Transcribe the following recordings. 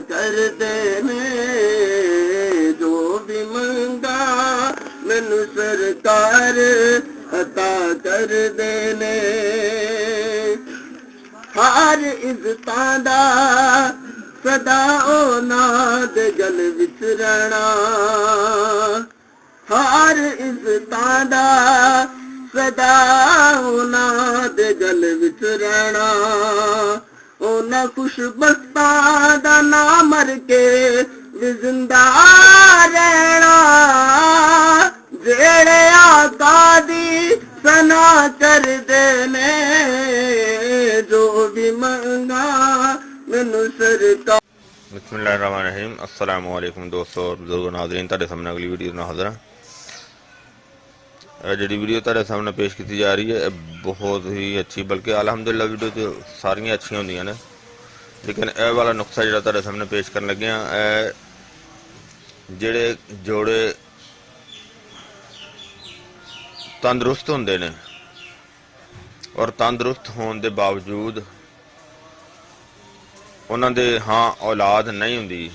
ਕਰਦੇ ਨੇ ਜੋ ਵੀ ਮੰਗਾ ਮੈਨੂੰ ਸਰਕਾਰ ਅਤਾ ਕਰਦੇ ਨੇ। ਹਰ ਇੱਜ਼ਤਾਂ ਦਾ ਸਦਾ ਉਹਨਾਂ ਦੇ ਗਲ ਵਿੱਚ ਰਹਿਣਾ, ਹਰ ਇੱਜ਼ਤਾਂ ਦਾ ਸਦਾ ਉਹਨਾਂ ਦੇ ਗਲ ਵਿੱਚ ਰਹਿਣਾ। ਉਹਨਾਂ ਖੁਸ਼ਬਖਤਾਂ ਦਾ ਨਾਂ ਮਰ ਕੇ ਵੀ ਜ਼ਿੰਦਾ ਰਹਿਣਾ, ਜਿਹੜੇ ਆਕਾ ਦੀ ਸਨਾ ਕਰਦੇ ਨੇ ਜੋ ਵੀ ਮੰਗਾ ਮੈਨੂੰ ਸਰਕਾਰ। बिस्मिल्लाहिर्रहमानिर्रहीम। अस्सलामु अलैकुम दोस्तों बुजुर्ग नाज़रीन, तुहाडे सामने अगली वीडियो नाल हाज़र हां। जी वीडियो तुहाडे सामने पेश की जा रही है बहुत ही अच्छी, बल्कि अलहमदुलिल्लाह वीडियो तो सारियां अच्छी होंदियां ने, लेकिन यह वाला नुस्खा जो तुहाडे सामने पेश करन लगे हां, जिहड़े जोड़े तंदुरुस्त होंदे ने और तंदुरुस्त होने के बावजूद उन्हां दे औलाद नहीं हुंदी,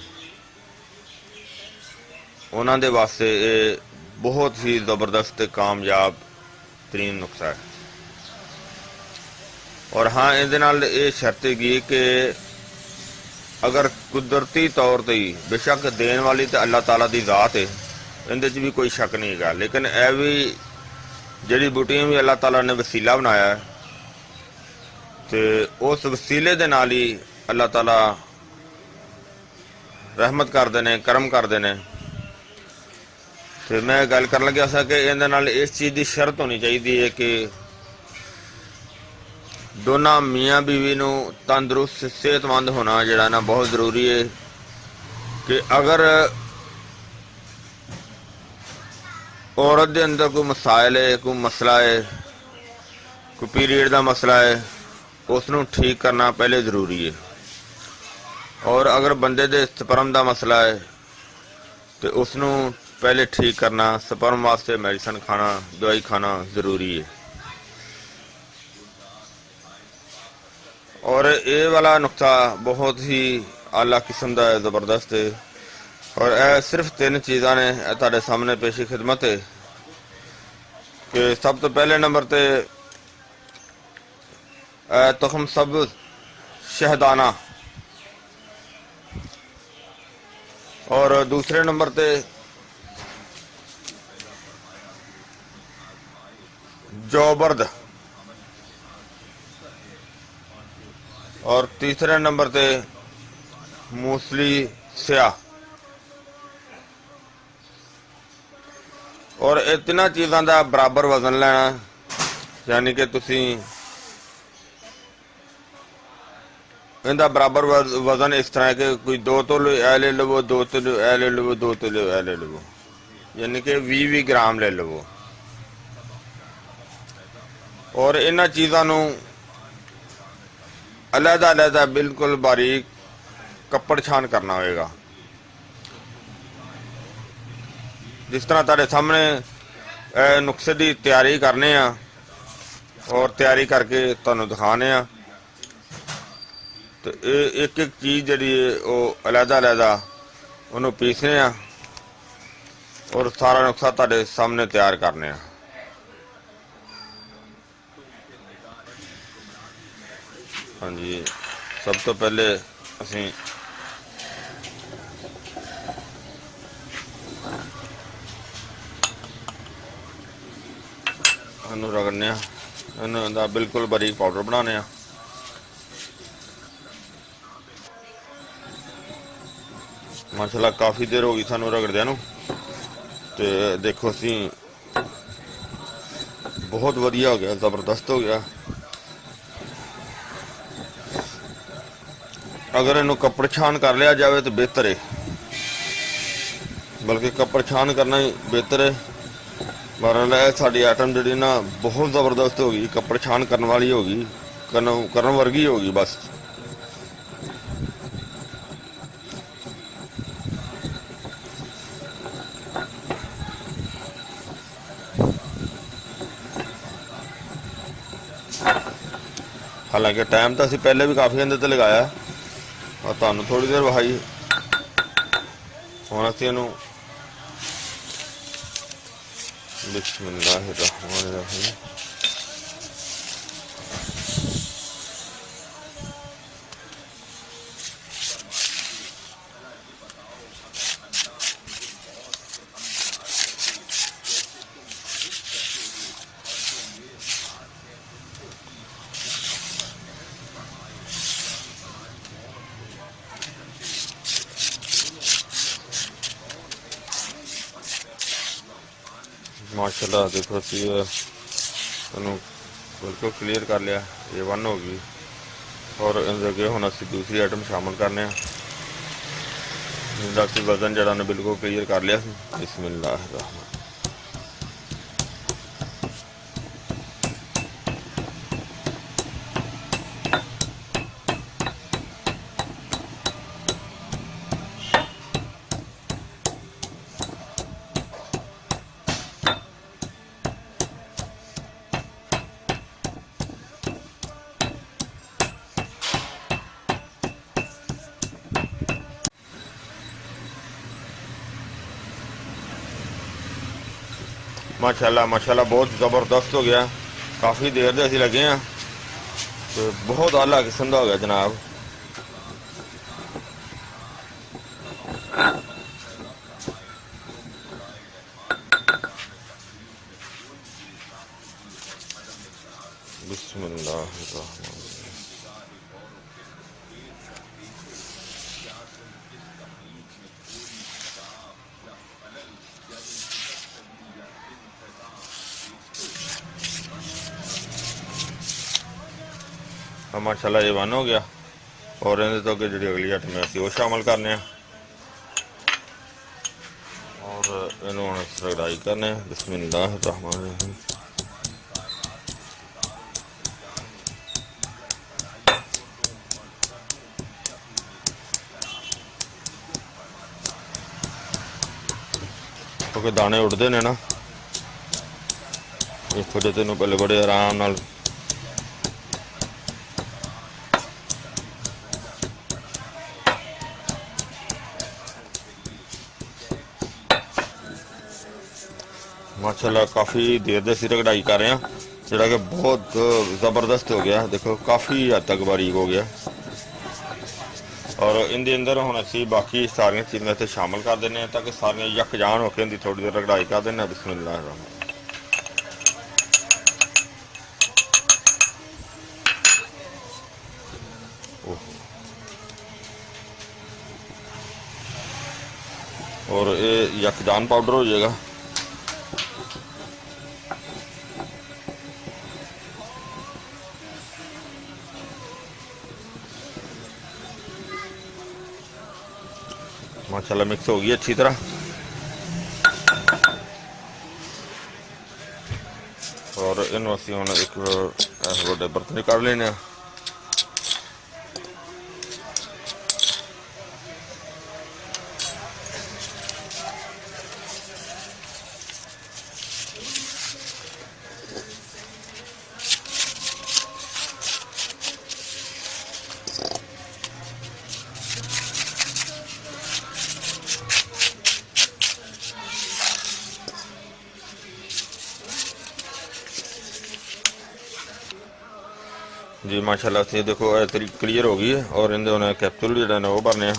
उन्हां दे वास्ते ये बहुत ही ज़बरदस्त कामयाब तरीन नुस्खा है। और इहदे नाल ये शर्त हैगी कि अगर कुदरती तौर पर ही, बेशक देने वाली तो अल्लाह ताला की ज़ात है, इहदे च भी कोई शक नहीं है, लेकिन यह भी जड़ी बूटियां भी अल्लाह ताला ने वसीला बनाया है, तो उस वसीले दे नाल ही अल्लाह ताला रहमत करते हैं, करम करते हैं। तो मैं गल कर लग्या सा कि इहदे नाल इस चीज़ की शर्त होनी चाहिए कि दोनों मियाँ बीवी नूं तंदुरुस्त सेहतमंद होना जिहड़ा ना बहुत जरूरी है। कि अगर औरत के अंदर कोई मसाइल है, कोई मसला है, कोई पीरियड का मसला है, उसनूं ठीक करना पहले जरूरी है। और अगर बंदे दे स्पर्म का मसला है तो उसनूं पहले ठीक करना, स्पर्म वास्ते मेडिसिन खाना, दवाई खाना जरूरी है। और ये वाला नुस्खा बहुत ही आला किस्म का है, ज़बरदस्त है। और यह सिर्फ 3 चीज़ा ने तुहाडे सामने पेशी खिदमत है कि सब तो पहले नंबर ते तुखम सब शहदाना, और दूसरे नंबर ते जौबर्द, और तीसरे नंबर ते मूसली स्या। और ये 3 चीज़ों का बराबर वजन लेना, यानी कि तुसी इनका बराबर वजन इस तरह है कि कोई 2 तोले ए ले लवो, 2 तोले ए ले लवो, 2 तोले ए ले लवो, यानी कि 20-20 ग्राम ले लवो। और इन्हां चीज़ों नूं अलग-अलग बिल्कुल बारीक कपड़ छान करना होगा। जिस तरह तुहाडे सामने नुस्खे की तैयारी करने आ और तैयारी करके तुहानूं दिखाने आ, तो एक एक चीज़ जी अलग-अलग उन्होंने पीसने आ और सारा नुस्खा तुहाडे सामने तैयार करने आ। हाँ जी, सब तो पहले असीं इनू रगड़ने, इन्हों बिल्कुल बारीक पाउडर बनाने। माशाल्लाह काफ़ी देर हो गई सानू रगड़दियां नूं, ते देखो असी बहुत वधिया हो गया, ज़बरदस्त हो गया। अगर इनू कपड़ छान कर लिया जाए तो बेहतर है, बल्कि कपड़ छान करना ही बेहतर है। बहरहाल साड़ी आइटम जी ना बहुत ज़बरदस्त होगी, कपड़ छान करने वाली होगी, करन वर्गी होगी बस। हालांकि टाइम तो असी पहले भी काफ़ी इहदे ते लगाया, ਤੁਹਾਨੂੰ ਥੋੜੀ ਦੇਰ ਵਹਾਈ। ਹੁਣ ਅਸੀਂ ਇਹਨੂੰ बिस्मिल्लाहिर्रहमानिर्रहीम माशाल्लाह। देखो सी बिल्कुल क्लीयर कर लिया, ये 1 हो गई। और इनके अगे हम असी दूसरी आइटम शामिल करने जिसका असी वजन जरा ने बिल्कुल क्लीयर कर लिया। बिस्मिल्लाहिर्रहमान। माशाल्लाह माशाल्लाह बहुत ज़बरदस्त हो गया। काफ़ी देर से असी लगे हैं तो बहुत आला किस्म का हो गया जनाब। बिस्मिल्लाहिर्रहमान। माशाल्लाह ये 1 हो गया। और इन्हें तो अगे जी अगली आइटम असी वो शामिल करने और इन्होंने सगड़ाई करने। बिस्मिल्लाहिर्रहमानिर्रहीम। क्योंकि दाने उड़ते ने ना, इस वजह से पहले बड़े आराम नाल माशाल्लाह काफ़ी देर से सिर कढ़ाई कर रहे हैं, जोड़ा कि बहुत ज़बरदस्त हो गया। देखो काफ़ी हद तक बारीक हो गया। और इनके अंदर हम असी बाकी सारिया चीज़ें इतने शामिल कर देने ताकि सारिया यकजान होकर इनकी थोड़ी देर कढ़ाई कर देना। बिस्मिल्लाहिर्रहमान। और ये यकजान पाउडर हो जाएगा। माशाल्लाह मिक्स हो गई अच्छी तरह। और इन असी हम एक बड़े बर्तन कर लेने। जी माशाल्लाह से देखो क्लियर हो गई है। और इनके उन्हें कैप्सूल जो वो भरने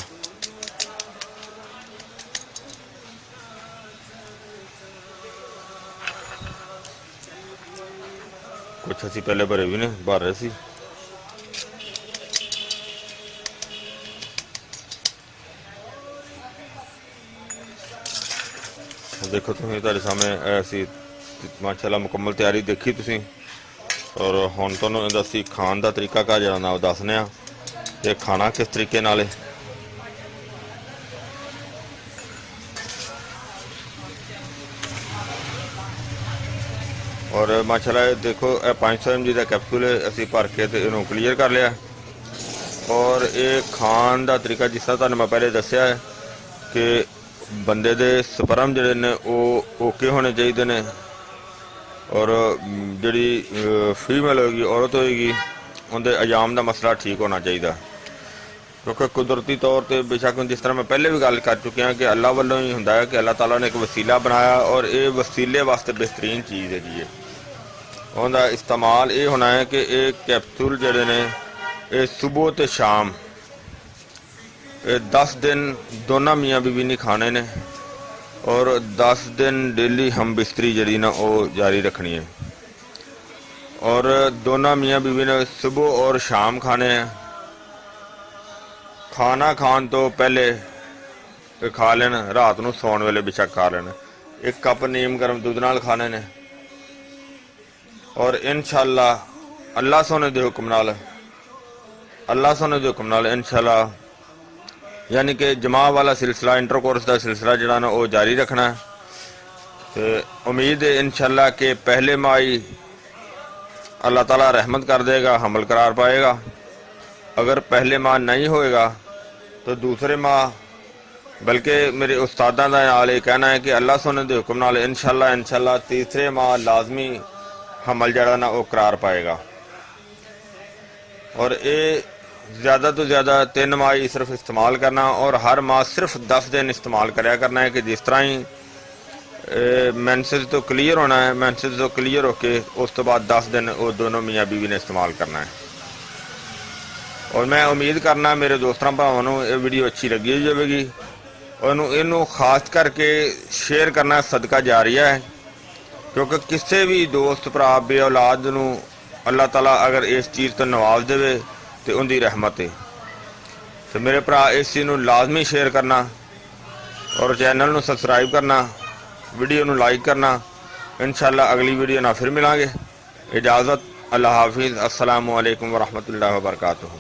कुछ असी पहले भरे भी ने भर रहे सी। देखो तुम तेरे सामने ऐसी माशाल्लाह मुकम्मल तैयारी देखी तुसी। और हुण तुहानूं असीं खाण का तरीका का जिहड़ा ना दसने ते खाना किस तरीके नाल है। और माशाल्लाह देखो 500 ml का कैप्सूल है, असीं भर के ते इहनूं क्लीयर कर लिया। और ये खाण का तरीका जिस तरह तुहानूं मैं पहले दस्सिया है कि बंदे दे स्पर्म जिहड़े ने वो ओके होने चाहिए ने। और जी फीमेल होगी औरत होएगी उनके अजाम का मसला ठीक होना चाहिए। क्योंकि कुदरती तौर पर बेशक जिस तरह मैं पहले भी गल कर चुकिया कि अल्लाह वालों ही होंदा है कि अल्लाह ताला ने एक वसीला बनाया और ये वसीले वास्ते बेहतरीन चीज़ है जी। उनका इस्तेमाल ये होना है कि ये कैप्सूल जड़े ने ये सुबह तो शाम 10 दिन दोनों मियाँ बीवी नहीं खाने ने और 10 दिन डेली हम बिस्तरी जड़ी ना वो जारी रखनी है और दोनों मियाँ बीवी ने सुबह और शाम खाने हैं। खाना खान तो पहले खा लेन, रात को सौन वेले बेशक खा लेन। 1 कप नीम गर्म दूध नाल खाने ने और इंशाअल्लाह अल्लाह सोने दे हुक्म नाल इंशाअल्लाह यानी कि जमा वाला सिलसिला इंटरकोर्स का सिलसिला जड़ा ना वो जारी रखना है। तो उम्मीद है इंशाअल्लाह के पहले माह ही अल्लाह ताला रहमत कर देगा, हमल करार पाएगा। अगर पहले माह नहीं होएगा तो दूसरे माह, बल्कि मेरे उस्तादा का नाल ये कहना है कि अल्लाह सोने के हुक्म नाल इंशाअल्लाह तीसरे माह लाजमी हमल जड़ा ना वो करार पाएगा। और ये ज़्यादा तो ज़्यादा 3 माह ही सिर्फ इस्तेमाल करना और हर माह सिर्फ 10 दिन इस्तेमाल कराया करना है कि जिस तरह ही मैंसेज तो क्लीयर होना है, मैंसेज तो क्लीयर होके उस तो बाद 10 दिन वो दोनों मियाँ बीवी ने इस्तेमाल करना है। और मैं उम्मीद करना मेरे दोस्तों भावों ये वीडियो अच्छी लगी हो जाएगी और इनू खास करके शेयर करना सदका जारिया है, क्योंकि किसी भी दोस्त भरा बे औलाद नू अल्लाह ताला अगर इस चीज़ तो नवाज दे तो उनकी रहमत है। तो मेरे भरा इस चीज़ नू लाजमी शेयर करना और चैनल नू सबसक्राइब करना, वीडियो नू लाइक करना। इंशाअल्लाह अगली वीडियो ना फिर मिलांगे। इजाज़त, अल्लाह हाफिज़, अस्सलामु अलैकुम वरहमतुल्लाहि वबरकातुहू।